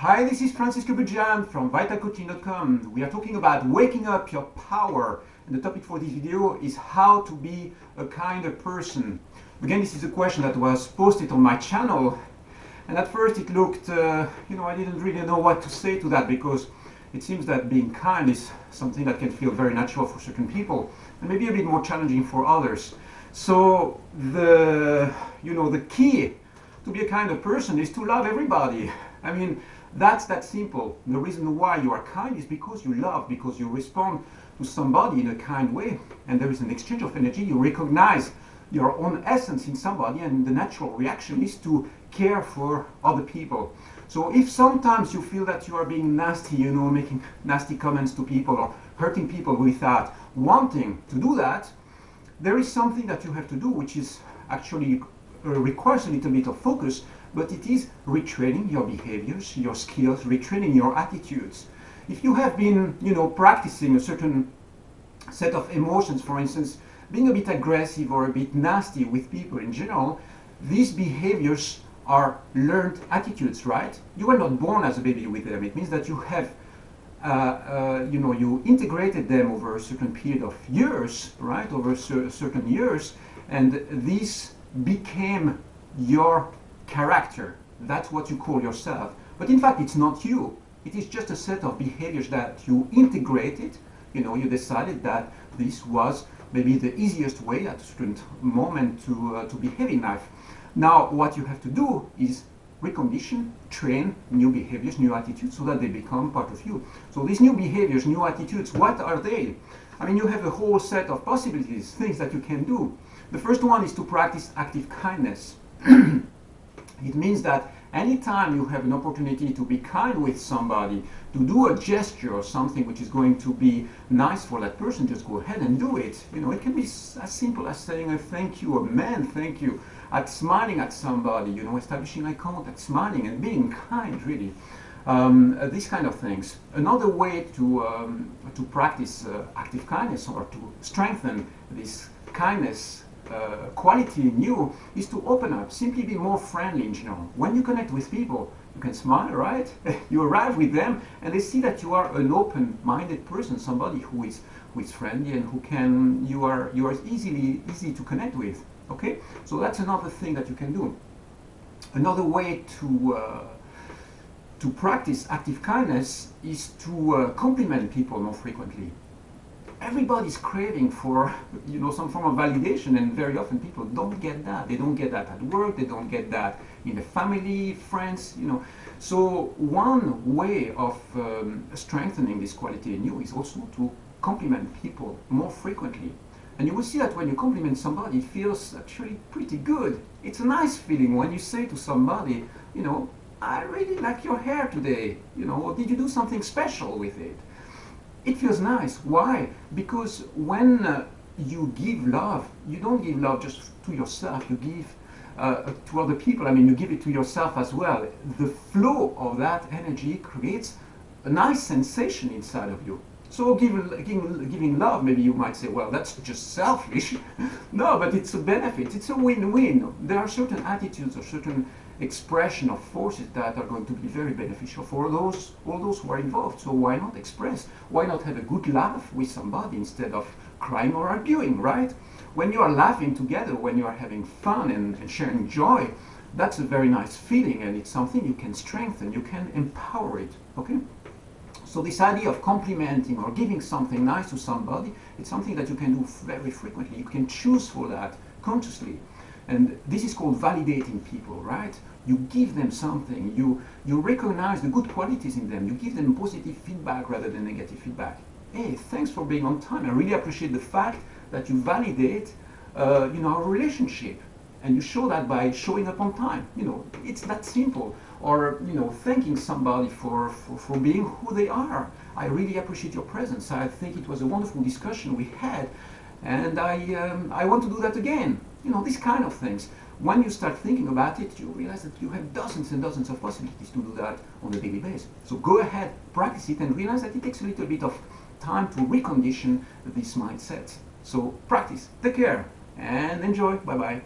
Hi, this is Francisco Bujan from vitalcoaching.com. We are talking about waking up your power, and the topic for this video is how to be a kinder person. Again, this is a question that was posted on my channel, and at first it looked, I didn't really know what to say to that, because it seems that being kind is something that can feel very natural for certain people and maybe a bit more challenging for others. So the key to be a kinder person is to love everybody. I mean, that's that simple. The reason why you are kind is because you love, because you respond to somebody in a kind way, and there is an exchange of energy. You recognize your own essence in somebody, and the natural reaction is to care for other people. So if sometimes you feel that you are being nasty, making nasty comments to people or hurting people without wanting to do that, there is something that you have to do, which is actually requires a little bit of focus, but it is retraining your behaviors, your skills, retraining your attitudes. If you have been, practicing a certain set of emotions, for instance, being a bit aggressive or a bit nasty with people in general, these behaviors are learned attitudes, right? You were not born as a baby with them. It means that you have you integrated them over a certain period of years, right? Over certain years, and these became your character. That's what you call yourself. But in fact, it's not you. It is just a set of behaviors that you integrated. You decided that this was maybe the easiest way at a certain moment to behave in life. Now, what you have to do is recondition, train new behaviors, new attitudes, so that they become part of you. So these new behaviors, new attitudes, what are they? I mean, you have a whole set of possibilities, things that you can do. The first one is to practice active kindness. It means that anytime you have an opportunity to be kind with somebody, to do a gesture or something which is going to be nice for that person, just go ahead and do it. It can be as simple as saying a thank you, a man thank you, at smiling at somebody, establishing eye contact, smiling and being kind, really. These kind of things. Another way to practice active kindness, or to strengthen this kindness quality in you, is to open up, simply be more friendly in general. When you connect with people, you can smile, right? You arrive with them and they see that you are an open-minded person, somebody who is friendly and you are easy to connect with. Okay, so that's another thing that you can do. Another way to practice active kindness is to compliment people more frequently. Everybody's craving for some form of validation, and very often people don't get that. They don't get that at work, they don't get that in the family, friends, So one way of strengthening this quality in you is also to compliment people more frequently. And you will see that when you compliment somebody, it feels actually pretty good. It's a nice feeling when you say to somebody, I really like your hair today, or did you do something special with it? It feels nice. Why? Because when you give love, you don't give love just to yourself, you give to other people. I mean, you give it to yourself as well. The flow of that energy creates a nice sensation inside of you. So giving love, maybe you might say, well, that's just selfish. No, but it's a benefit. It's a win-win. There are certain attitudes or certain expression of forces that are going to be very beneficial for all those who are involved. So why not express? Why not have a good laugh with somebody instead of crying or arguing, right? When you are laughing together, when you are having fun and sharing joy, that's a very nice feeling, and it's something you can strengthen, you can empower it, okay? So this idea of complimenting or giving something nice to somebody, it's something that you can do very frequently. You can choose for that consciously. And this is called validating people, right? You give them something, you recognize the good qualities in them, you give them positive feedback rather than negative feedback. Hey, thanks for being on time. I really appreciate the fact that you validate our relationship. And you show that by showing up on time. It's that simple. Or thanking somebody for being who they are. I really appreciate your presence. I think it was a wonderful discussion we had, and I want to do that again. These kind of things. When you start thinking about it, you realize that you have dozens and dozens of possibilities to do that on a daily basis. So go ahead, practice it, and realize that it takes a little bit of time to recondition this mindset. So practice, take care, and enjoy. Bye-bye.